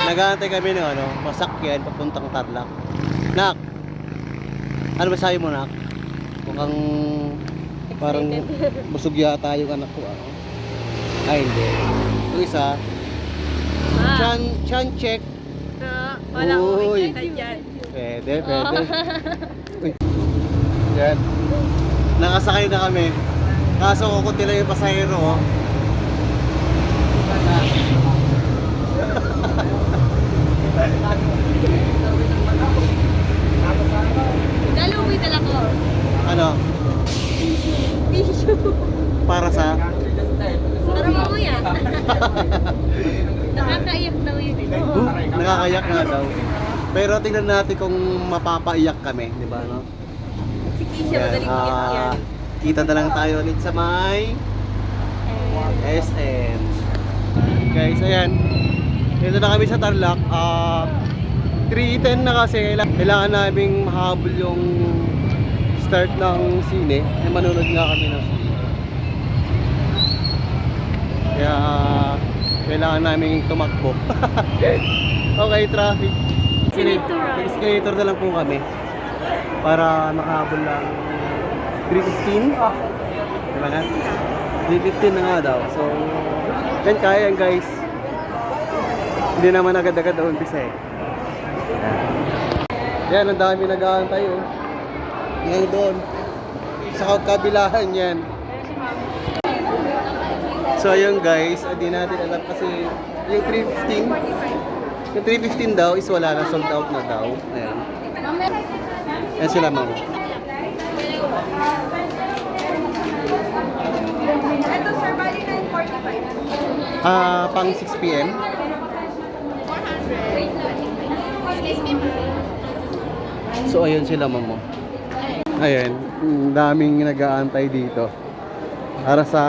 Nag-aantay kami ng ano, masakyan papuntang Tarlac. Nak, ano ba sabi mo, Nak? Mukhang parang busog yata yung anak ko. Ay, hindi. Yung isa, chan check. Wala ko Uy. makikita dyan. Pwede. Uy. Yan. Nakasakay na kami. Kaso kukunti lang yung pasahero. Oh. Naluwi tala ko. Ano? Tissue. Para sa? Para mamaya. Nakakaiyak daw yun eh. Nakakayak nga daw. Pero tingnan natin kung mapapaiyak kami, di ba, no? Si Kisha, madaling iyak yan. Kita na lang tayo ulit sa may SM. Guys, ayan. Dito na kami sa Tarlac. 3:10 na kasi. Kailangan naming mahabol yung start ng sine. Manonood nga kami ng sine. Kaya kailangan naming tumakbo. Okay, traffic. Escalator na lang po kami para makahabol lang 3:15. Diba na? 3:15 na nga daw. So, yan kaya guys. Hindi naman agad-agad umpisa eh. Yan, ang dami nag-aantay oh. Ngayon doon. Sa kabilahan yan. So ayun guys, hindi natin alam kasi yung 3:15 daw is wala na, sold out na daw. Ayan. Ayan sila mga. Ito sir, bali 9:45. Pang 6 PM. So ayun sila mamo. Ayan, daming nag-aantay dito. Para sa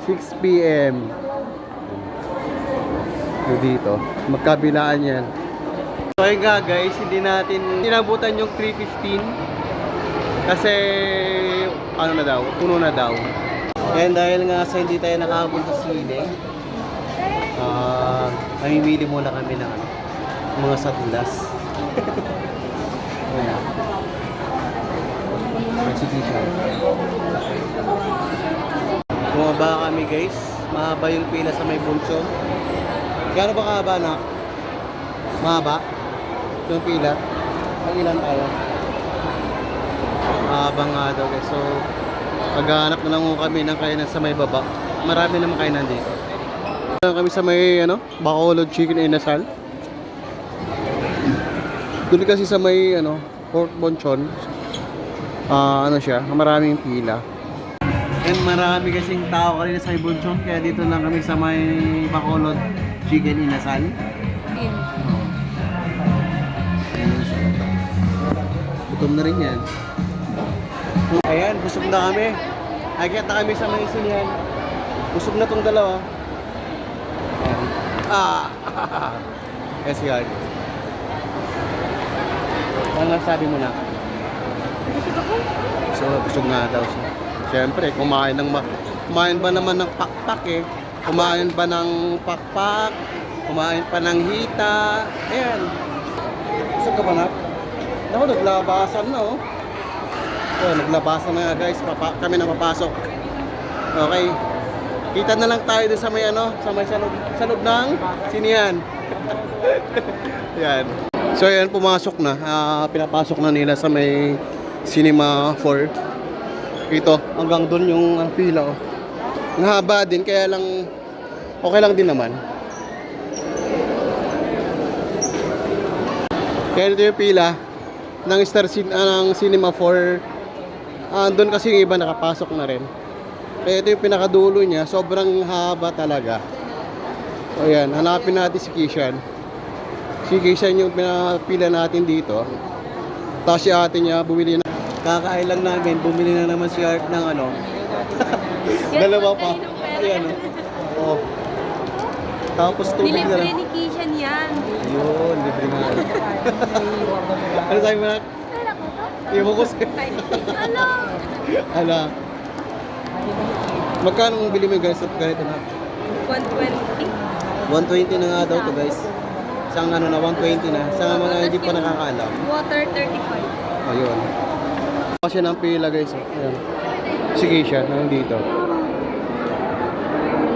6 PM. Dito, magkabilaan yan. So ayun nga guys, hindi natin inabutan yung 3:15 kasi ano na daw, puno na daw. And dahil nga sa hindi tayo nakahabol sa sine, mamimili muna kami ng ano, mga sadlas. Ayan. Exhibition. Bumaba kami guys, mahaba yung pila sa may bunso. Gano'n ba kahaba na? Mahaba? Yung pila? Ang ilan tayo? Mahaba nga daw guys. So, maghahanap na lang kami ng kainan sa may baba. Marami naman kainan dito. Kami sa may ano, Bacolod Chicken Inasal. Doon kasi sa may ano, Port Bonchon. Ano siya, maraming pila. And marami kasing tao kanina sa may Bonchon, kaya dito lang kami sa may Bacolod Chicken Inasal. Gutom na rin yan. Ayan, busog na kami. Nakikita na kami sa may sinihan. Busog na tong dalawa. Yes, God. Ano nga sabi mo na? Busog nga daw siya. Siyempre, kumain ba naman ng pakpak eh. Kumain ba ng pakpak? Kumain pa ng hita? Ayan. Busog ka ba na? Naku, naglabasan na oh. Oh, naglabasan na nga guys. Kami na papasok. Okay. Kita na lang tayo doon sa may ano, sa loob ng sinihan. Yan. So ayan, pumasok na. Pinapasok na nila sa may Cinema 4. Ito, hanggang doon yung pila oh. Ang haba din, kaya lang okay lang din naman. Kaya ito yung pila ng ng Cinema 4. Doon kasi yung iba nakapasok na rin. Kaya ito yung pinakadulo niya, sobrang haba talaga. So ayan, hanapin natin si Kishan. Si Kishan yung pinapila natin dito. Tapos si ate niya bumili na. Kakain lang namin, bumili na naman si Art ng ano. Dalawa pa. Ayan oh. Tapos tubig na lang. Nilibre ni Kishan yan. Yun, libre na. Ano sabi mo na? Ibukus ka. Ala. Magkano ang bili mo guys at ganito na? 120. 120 na nga daw to guys. Isang ano na, 120 na. Sa mga hindi pa nakakaalam. Water 35. Ayun. Kasi ng pila guys. Ayan. Sige siya, nandito.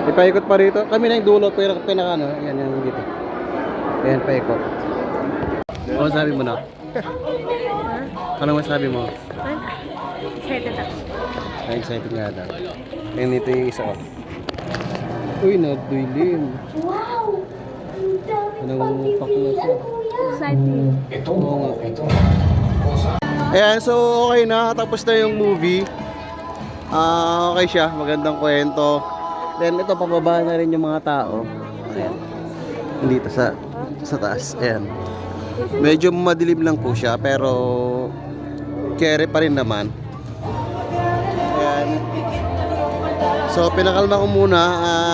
Ipaikot pa rito. Kami na yung dulo, pero pinaka ano. Ayan, yan dito. Ayan, paikot. Ano sabi mo na? Ano masabi mo? Excited ako. Ay, excited nga daw. Ayan dito yung isa. Oh. Uy, naduilim. Wow! Nangungupak na siya. Excited. Oo nga. Ayan, so okay na. Tapos na yung movie. Okay siya. Magandang kwento. Then ito, pababa na rin yung mga tao. Ayan. Dito sa taas. Ayan. Medyo madilim lang po siya. Pero kere pa rin naman. Ayan. So pinakalma ko muna.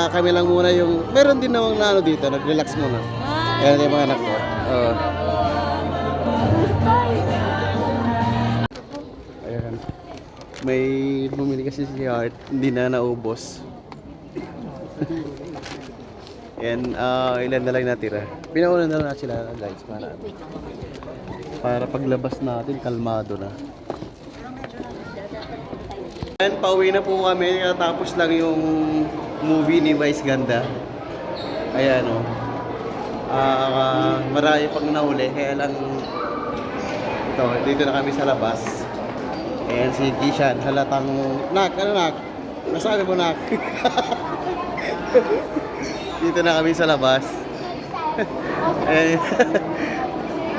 Kami lang muna yung... Meron din namang na ano dito. Nag-relax muna. Ayan yung mga anak ko. Ayan. May bumili kasi si Art, hindi na naubos. Ayan, ilan na lang natira. Pinauna na lang sila guys para paglabas natin kalmado na. Ayan, pauwi na po kami. Tapos lang yung movie ni Vice Ganda. Ayan o. Marami pang nahuli. Kaya lang ito, dito na kami sa labas. Ayan si Kishan, halatang nak, ano nak? Nasaan mo nak? Dito na kami sa labas. Ayan.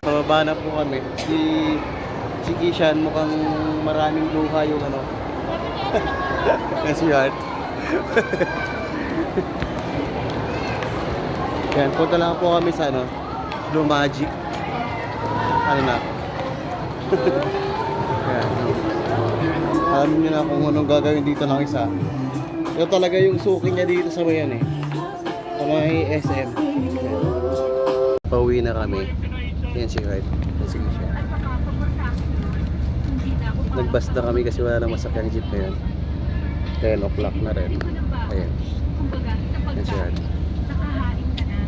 Pababa na po kami. Si Kishan mukhang maraming luha yung ano. Kasi Art. Yan, punta lang po kami sa ano, Blue Magic. Ano na? Yan. Alam niyo na kung anong gagawin dito ng isa. Ito talaga yung suki niya dito sa mayan eh. Sa may SM. Yan. Pauwi na kami. Yan si Art. Sige siya. Nagbas na kami kasi wala nang masakyang jeep na yan. 10 o'clock na rin. Ayan. Yan si Art. Nakahain ka na.